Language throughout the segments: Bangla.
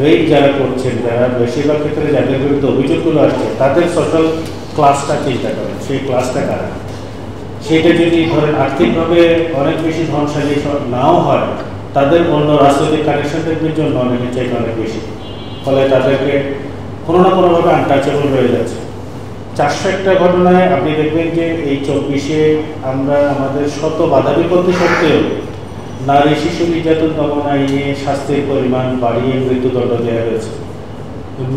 রেপ যারা করছেন, যারা বেশিরভাগ ক্ষেত্রে যাদের বিরুদ্ধে অভিযোগগুলো আসছে, তাদের সোশ্যাল ক্লাসটা চিন্তা করেন, সেই ক্লাসটা কারা। সেটা যদি ধরেন আর্থিকভাবে অনেক বেশি ধনশালী নাও হয়, তাদের অন্য রাজনৈতিক কানেকশন দেখবের জন্য অনেকের চাইতে অনেক বেশি, ফলে তাদেরকে কোনো না কোনোভাবে আনটাচেবল রয়ে যাচ্ছে। 401টা ঘটনায় আপনি দেখবেন যে এই 24-এ আমরা আমাদের শত বাধা বিপত্তি সত্ত্বেও নারী শিশু নির্যাতন দমন আইনে শাস্তির পরিমাণ বাড়িয়ে মৃত্যুদণ্ড দেওয়া হয়েছে।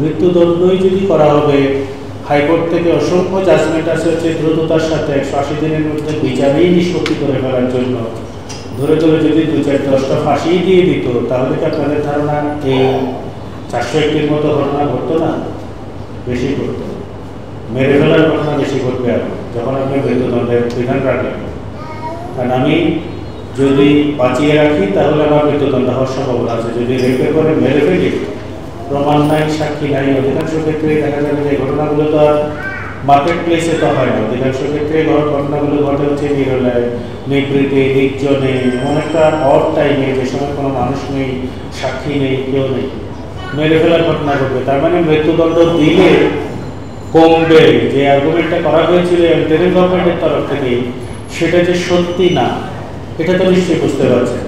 মৃত্যুদণ্ডই যদি করা হবে, হাইকোর্ট থেকে অসংখ্য জাজমেন্ট আছে হচ্ছে দ্রুততার সাথে 180 দিনের মধ্যে বিচারেই নিষ্পত্তি করে ফেলার জন্য, ধরে ধরে যদি 2-4-10টা ফাঁসি দিয়ে দিত, তাহলে কি আপনাদের ধারণা এই 401-টির মতো ঘটনা ঘটতো না? বেশি ঘটতো। মেরে ফেলার ঘটনা বেশি ঘটবে এখন, যখন আপনি মৃত্যুদণ্ডের বিধান রাখলেন। কারণ আমি যদি বাঁচিয়ে রাখি তাহলে আমার মৃত্যুদণ্ড হওয়ার সম্ভাবনা আছে। যদি রেপে করে মেরে ফেলি, প্রমাণ নাই, সাক্ষী নাই, অধিকাংশ ক্ষেত্রে দেখা যাবে যে ঘটনাগুলো তো আর মার্কেট প্লেসে তো হয় না। অধিকাংশ ক্ষেত্রে ঘটনাগুলো ঘটে হচ্ছে নিরলায়, নিবৃত্তি, নির্জনে, এমন একটা অড টাইমে, যে সময় কোনো মানুষ নেই, সাক্ষী নেই, কেউ নেই, মেরে ফেলার ঘটনা ঘটবে। তার মানে মৃত্যুদণ্ড দিলে কমবে, যে আর্গুমেন্টটা করা হয়েছিল ইন্টারিম গভর্নমেন্টের তরফ থেকে, সেটা যে সত্যি না, এটা তো নিশ্চয়ই বুঝতে পারছেন।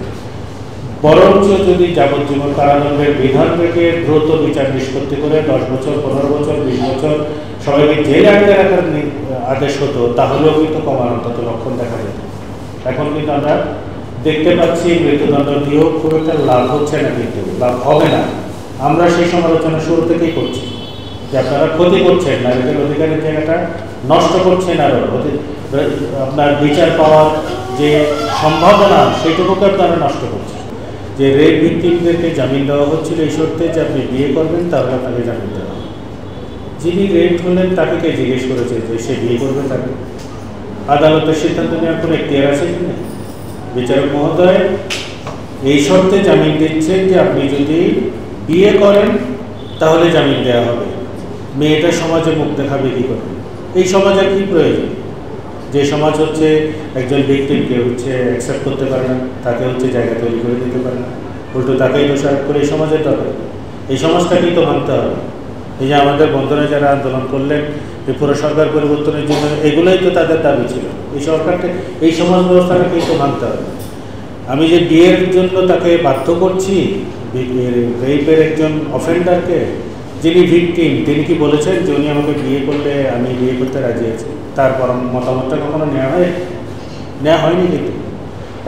বরঞ্চ যদি যাবজ্জীবন কারাদণ্ডের বিধান থেকে দ্রুত বিচার নিষ্পত্তি করে 10 বছর, 15 বছর, 20 বছর সবাইকে জেলে আটকে রাখার আদেশ হতো, তাহলেও কিন্তু কমার অন্তত লক্ষণ দেখা যেত। এখন কিন্তু আমরা দেখতে পাচ্ছি মৃত্যুদণ্ড দিয়েও খুব একটা লাভ হচ্ছে না, কিন্তু লাভ হবে না। আমরা সেই সমালোচনা শুরু থেকেই করছি যে আপনারা ক্ষতি করছেন, নারীদের অধিকারের জায়গাটা নষ্ট করছেন, আরও আপনার বিচার পাওয়ার যে সম্ভাবনা সেইটুকুকে আপনারা নষ্ট করছেন। যে রেপ ভিক্টিমদেরকে জামিন দেওয়া হচ্ছিল এই শর্তে যে আপনি বিয়ে করবেন, তাহলে আপনাকে জামিন দেওয়া হবে। যিনি রেপ হলেন তাকে কে জিজ্ঞেস করেছে যে সে বিয়ে করবে? তাকে আদালতের সিদ্ধান্ত নেওয়ার কোনো এখতিয়ার আছে কিনা? বিচারক মহোদয় এই শর্তে জামিন দিচ্ছেন যে আপনি যদি বিয়ে করেন তাহলে জামিন দেওয়া হবে। মেয়েটা সমাজে মুখ দেখাবে কী করবে? এই সমাজের কী প্রয়োজন? যে সমাজ হচ্ছে একজন ভিক্টিমকে হচ্ছে অ্যাকসেপ্ট করতে পারে না, তাকে হচ্ছে জায়গা তৈরি করে দিতে পারে না, উল্টো তাকেই দোষারোপ করে এই সমাজের দরকার। এই সমাজটাকেই তো ভাঙতে হবে। এই যে আমাদের বন্ধুরা যারা আন্দোলন করলেন যে পুরো সরকার পরিবর্তনের জন্য, এগুলোই তো তাদের দাবি ছিল। এই সরকারকে, এই সমাজ ব্যবস্থাটাকেই তো ভাঙতে হবে। আমি যে বিয়ের জন্য তাকে বাধ্য করছি, রেপের একজন অফেন্ডারকে, যিনি ভিকটিম, তিনি কি বলেছেন যে উনি আমাকে বিয়ে করলে আমি বিয়ে করতে রাজি আছি? তারপর মতামতটা কখনো নেওয়া হয়নি। কিন্তু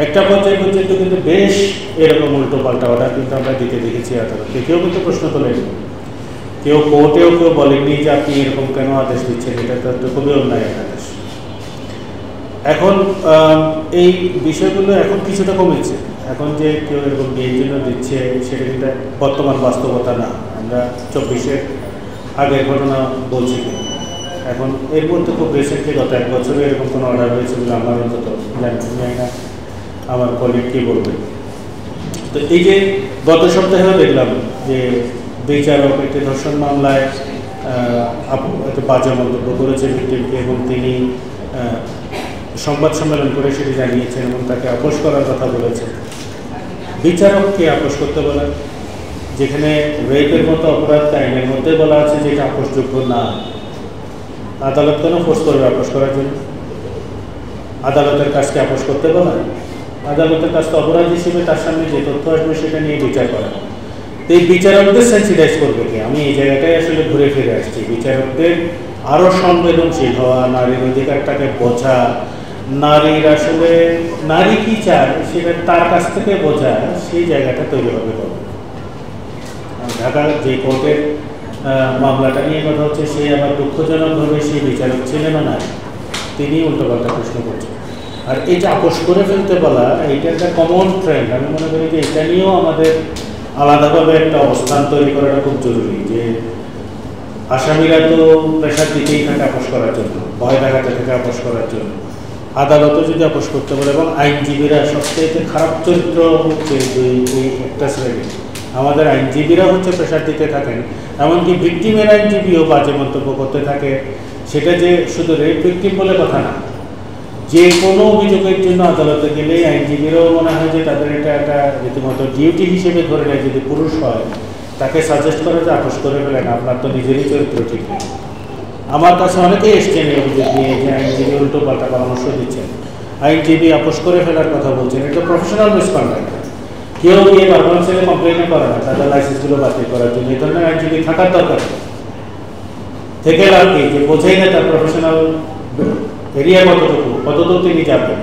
একটা পর্যায়ে পর্যন্ত কিন্তু বেশ এরকম উল্টো পাল্টা অর্ডার কিন্তু আমরা দিতে দেখেছি আদালতে। কেউ কিন্তু প্রশ্ন তোলেনি, কেউ কোর্টেও কেউ বলেননি যে আপনি এরকম কেন আদেশ দিচ্ছেন, এটা তো খুবই অন্যায় আদেশ। এখন এই বিষয়গুলো এখন কিছুটা কমেছে। এখন যে কেউ এরকম বিয়ের জন্য দিচ্ছে সেটা কিন্তু বর্তমান বাস্তবতা না। আমরা 24-এর আগের ঘটনা বলছি, এখন এর মধ্যে খুব রিসেন্টলি গত 1 বছরে এরকম কোনো অর্ডার হয়েছে বলে আমার অন্তত জানি না, আমার কলিগ কী বলবে। তো এই যে গত সপ্তাহেও দেখলাম যে বিচারক একটি ধর্ষণ মামলায় একটা বাজে মন্তব্য করেছে ভিক্টিমকে, এবং তিনি সংবাদ সম্মেলন করে সেটি জানিয়েছেন এবং তাকে আপোস করার কথা বলেছেন। বিচারককে আপোস করতে বলেন, যেখানে রেপের মতো অপরাধ আইনের মধ্যে বলা আছে যে এটা আপোসযোগ্য না। আদালত কেন ফোর্স করবে আপোস করার জন্য? আদালতের কাজকে আপোস করতে বলা, আদালতের কাজ তো অপরাধ হিসেবে তার সামনে যে তথ্য আসবে সেটা নিয়ে বিচার করা। তো এই বিচারকদের সেন্সিটাইজ করবে কি? আমি এই জায়গাটায় আসলে ঘুরে ফিরে আসছি। বিচারকদের আরও সংবেদনশীল হওয়া, নারীর অধিকারটাকে বোঝা, নারীর আসলে নারী কী চায় সেটা তার কাছ থেকে বোঝা, সেই জায়গাটা তৈরি হবে কবে? ঢাকার যে কোর্টের মামলাটা নিয়ে কথা হচ্ছে, সেই আবার দুঃখজনকভাবে সেই বিচারক ছিলেনও না, তিনি উল্টোপাল্টা প্রশ্ন করছেন। আর এই যে আপোস করে ফেলতে বলা, এইটা একটা কমন ট্রেন্ড। আমি মনে করি যে এটা নিয়েও আমাদের আলাদাভাবে একটা অবস্থান তৈরি করাটা খুব জরুরি। যে আসামিরা তো প্রেশার দিতেই থাকে আপোস করার জন্য, ভয় দেখাতে থাকে আপোস করার জন্য। আদালতও যদি আপোস করতে বলে, এবং আইনজীবীরা সবচেয়ে খারাপ চরিত্র হচ্ছে এই একটা শ্রেণী, আমাদের আইনজীবীরা হচ্ছে প্রেশার দিতে থাকেন। এমনকি ভিক্টিমের আইনজীবীও বাজে মন্তব্য করতে থাকে। সেটা যে শুধু রেপ ভিক্টিম বলে কথা না, যে কোনো অভিযোগের জন্য আদালতে গেলেই আইনজীবীরাও মনে হয় যে তাদের এটা একটা রীতিমতো ডিউটি হিসেবে ধরে নেয়, যদি পুরুষ হয় তাকে সাজেস্ট করে যে আপোষ করে ফেলেন, আপনার তো নিজেরই চরিত্র ঠিক নেই। আমার কাছে অনেকেই এসছেন এই অভিযোগ নিয়ে যে আইনজীবী উল্টো পাল্টা পরামর্শ দিচ্ছেন, আইনজীবী আপোষ করে ফেলার কথা বলছেন। এটা প্রফেশনাল মিসকন্ডাক্ট। কেউ গিয়ে পারফরমেন্স সেলে কমপ্লেনও করে না তাদের লাইসেন্সগুলো বাতিল করার জন্য। এই ধরনের আইনজীবী থাকার দরকার থেকে লাভ কি, যে বোঝেই না তার প্রফেশনাল এরিয়া কতটুকু তিনি যাবেন।